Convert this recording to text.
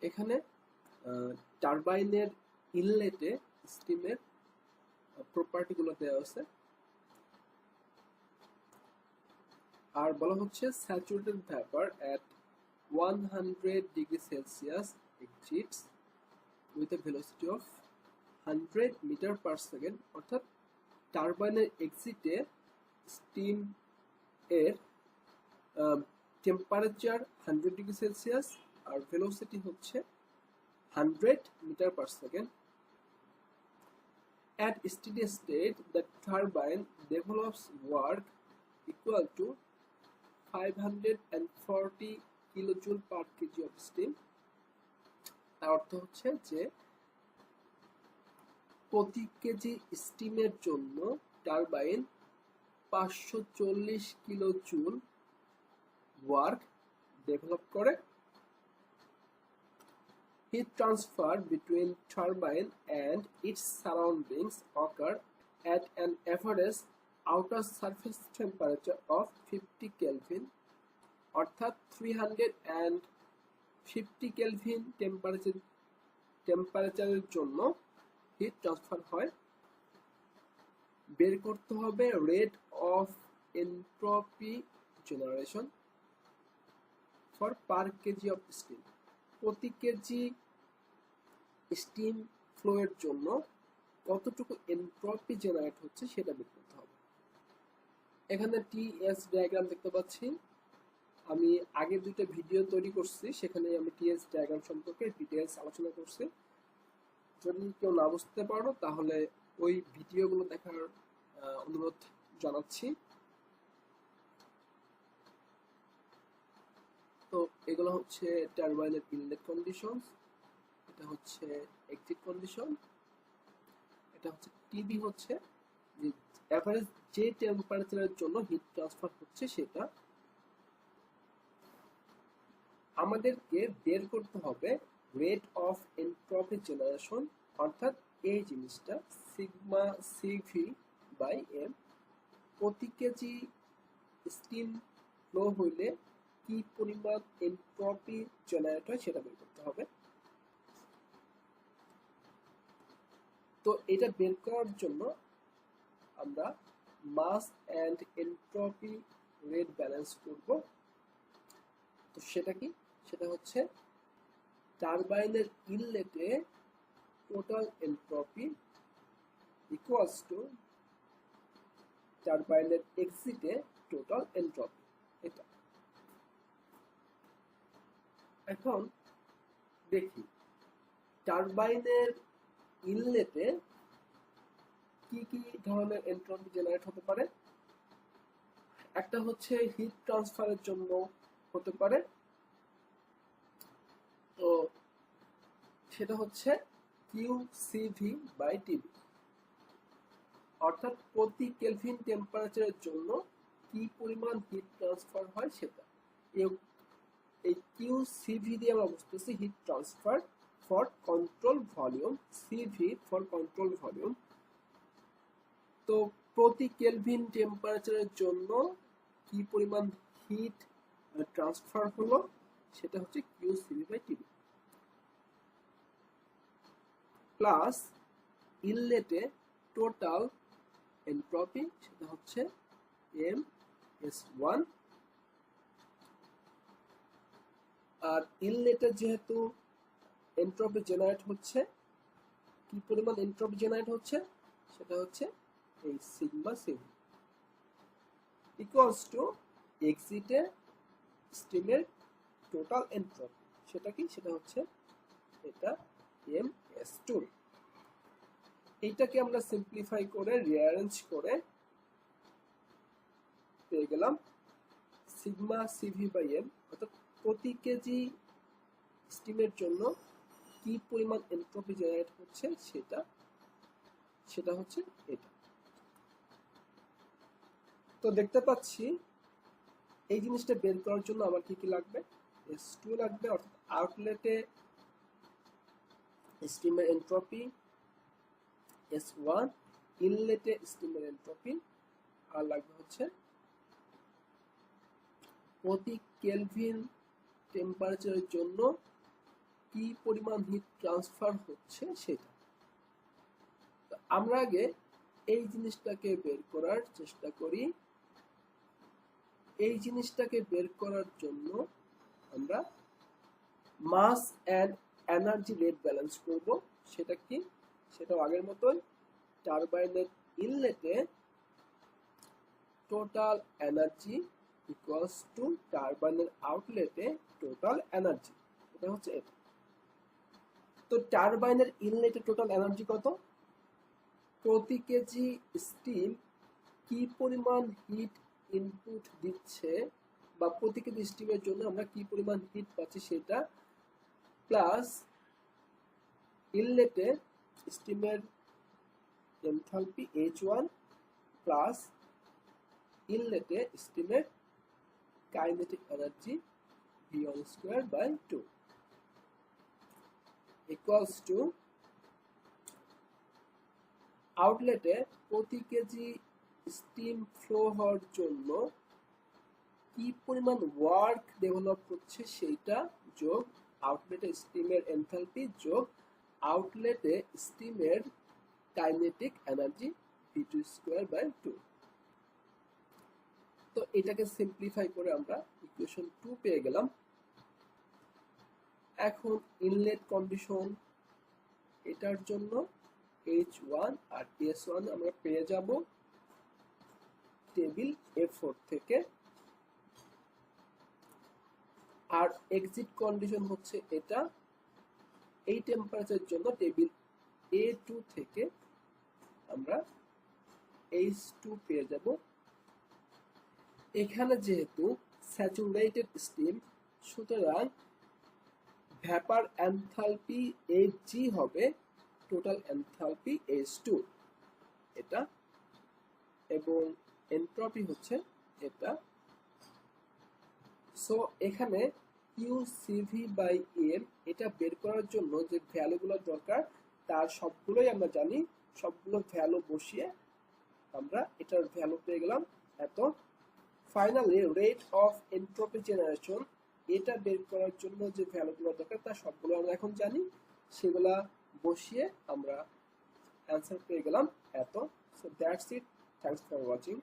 এখানে টারবাইনের ইনলেটে স্টিমের প্রপার্টিগুলো দেওয়া আছে, আর বলা হচ্ছে saturated vapour at 100 degree Celsius exits with a velocity of 100 meter per second, অর্থাৎ টারবাইনের এক্সিটে স্টিম এর টেম্পারেচার 100 ডিগ্রি সেলসিয়াস আর ভেলোসিটি হচ্ছে 100 metre per second. At steady state, the turbine develops work equal to 540 kilojoule per kg of steam. তার অর্থ হচ্ছে যে প্রতি কেজি স্টিমের জন্য turbine 540 kilo joule work develop করে। Heat transfer between turbine and its surroundings occur at an average outer surface temperature of 50 Kelvin, অর্থাৎ 350 kelvin টেম্পারেচারের জন্য heat transfer হয়। বের করতে হবে rate of entropy generation for per KG of steam. প্রতি KG steam flow এর জন্য কতটুকু এনট্রপি জেনারেট হচ্ছে সেটা বের করতে হবে। এখানে টিএস ডায়াগ্রাম দেখতে পাচ্ছি। আমি আগে দুটো ভিডিও তৈরি করছি, সেখানে আমি টিএস ডায়াগ্রাম সম্পর্কে ডিটেইলস আলোচনা করছি। যদি কেউ না বুঝতে পারো তাহলে ওই ভিডিওগুলো দেখার অনুরোধ জানাচ্ছি। তো এগুলো হচ্ছে টারবাইনের ইনলেট কন্ডিশন, এটা হচ্ছে এক্সিট কন্ডিশন, এটা হচ্ছে টিবি হচ্ছে যে এভারেজ যে টেম্পারেচারের জন্য হিট ট্রান্সফার হচ্ছে সেটা। আমাদেরকে বের করতে হবে রেট অফ এনট্রপি জেনারেশন, অর্থাৎ এই জিনিসটা সিগমা সিভি বাই এম। প্রতি কেজি স্টিম ফ্লো হইলে কি পরিমাণ এনট্রপি জেনারেট হয় সেটা বের করতে হবে। তো এটা বের করার জন্য আমরা mass and entropy rate balance করব। তো সেটা কি? সেটা হচ্ছে টারবাইনের ইনলেটে টোটাল এনট্রপি ইকুয়ালস টু টারবাইনের এক্সিটে টোটাল এনট্রপি। এটা এখন দেখি টারবাইনের ইনলেটে কি কি ধরনের এনট্রপি জেনারেট হতে পারে। একটা হচ্ছে হিট ট্রান্সফারের জন্য হতে পারে, তো সেটা হচ্ছে কিউসিভি বাই টিবি, অর্থাৎ প্রতি কেলভিন টেম্পারেচারের জন্য কি পরিমাণ হিট ট্রান্সফার হয় সেটা। এই কিউসিভি দিয়ে আমরা বুঝতেছি heat transfer for control volume, CV for control volume. তো প্রতি কেলভিন টেম্পারেচারের জন্য কি পরিমাণ হিট ট্রান্সফার হলো সেটা হচ্ছে কিউসিভি বাই টিবি, প্লাস ইনলেটে টোটাল এনট্রপি সেটা হচ্ছে MS1। আর ইনলেটে যেহেতু এনট্রপি জেনারেট হচ্ছে, কি পরিমাণ এনট্রপি জেনারেট হচ্ছে সেটা হচ্ছে এই সিগমা সিভি ইকুয়ালস টু এক্সিটে স্টিমের টোটাল এনট্রপি, সেটা কি? সেটা হচ্ছে এটা MS2। এইটাকে আমরা সিম্পলিফাই করে রিঅ্যারেঞ্জ করে পেয়ে গেলাম সিগমা সিভি বাই এম, অর্থাৎ প্রতি কেজি স্টিমের জন্য কি পরিমাণ এনট্রপি জেনারেট হচ্ছে সেটা হচ্ছে এটা। তো দেখতে পাচ্ছি এই জিনিসটা বের করার জন্য আমার কি কি লাগবে? S2 লাগবে, অর্থাৎ আউটলেটে স্টিমের এনট্রপি, S1 ইনলেটে স্টিমের এনট্রপি, আর লাগবে হচ্ছে প্রতি কেলভিন টেম্পারেচারের জন্য কি পরিমাণ হিট ট্রান্সফার হচ্ছে সেটা। আমরা আগে এই জিনিসটাকে বের করার চেষ্টা করি। এই জিনিসটাকে বের করার জন্য আমরা mass and energy rate balance করব। সেটা কি? সেটাও আগের মতোই, টারবাইনের ইনলেটে টোটাল এনার্জি ইকুয়ালস টু টারবাইনের আউটলেটে টোটাল এনার্জি। এটা হচ্ছে এটা। তো টারবাইনের ইনলেটে টোটাল এনার্জি কত? প্রতি কেজি স্টিম কি পরিমাণ হিট ইনপুট দিচ্ছে বা প্রতি কেজি স্টিমের জন্য আমরা কি পরিমাণ হিট পাচ্ছি সেটা, প্লাস ইনলেটে স্টিমের এনথালপি H1 প্লাস ইনলেটে স্টিমের kinetic energy V1 square by 2 equals to আউটলেটে প্রতি কেজি স্টিম ফ্লো হওয়ার জন্য কি পরিমাণ ওয়ার্ক ডেভেলপ করছে সেইটা যোগ আউটলেটে স্টিমের এনথালপি যোগ আউটলেটে স্টিমের kinetic energy V2 square by 2। তো এটাকে সিম্পলিফাই করে আমরা ইকুয়েশন 2 পেয়ে গেলাম। এখন ইনলেট কন্ডিশন, এটার জন্য H1 আর S1 আমরা পেয়ে যাব টেবিল A4 থেকে, আর এক্সিট কন্ডিশন হচ্ছে এটা। এই টেম্পারেচারের জন্য টেবিল A2 থেকে আমরা H2 পেয়ে যাব। এখানে যেহেতু স্যাচুরেটেড স্টিম, সুতরাং ভ্যাপার এনথালপি Hg হবে টোটাল এনথালপি H2 এটা, এবং এনট্রপি হচ্ছে এটা। সো এখানে QCV/M এটা বের করার জন্য যে ভ্যালুগুলো দরকার তার সবগুলোই আমরা জানি। সবগুলো ভ্যালু বসিয়ে আমরা এটার ভ্যালু পেয়ে গেলাম এত। Finally rate of entropy generation, এটা বের করার জন্য যে ভ্যালুগুলো দরকার তার সবগুলো আমরা এখন জানি। সেগুলা বসিয়ে আমরা অ্যান্সার পেয়ে গেলাম এত। So that's it, thanks for watching.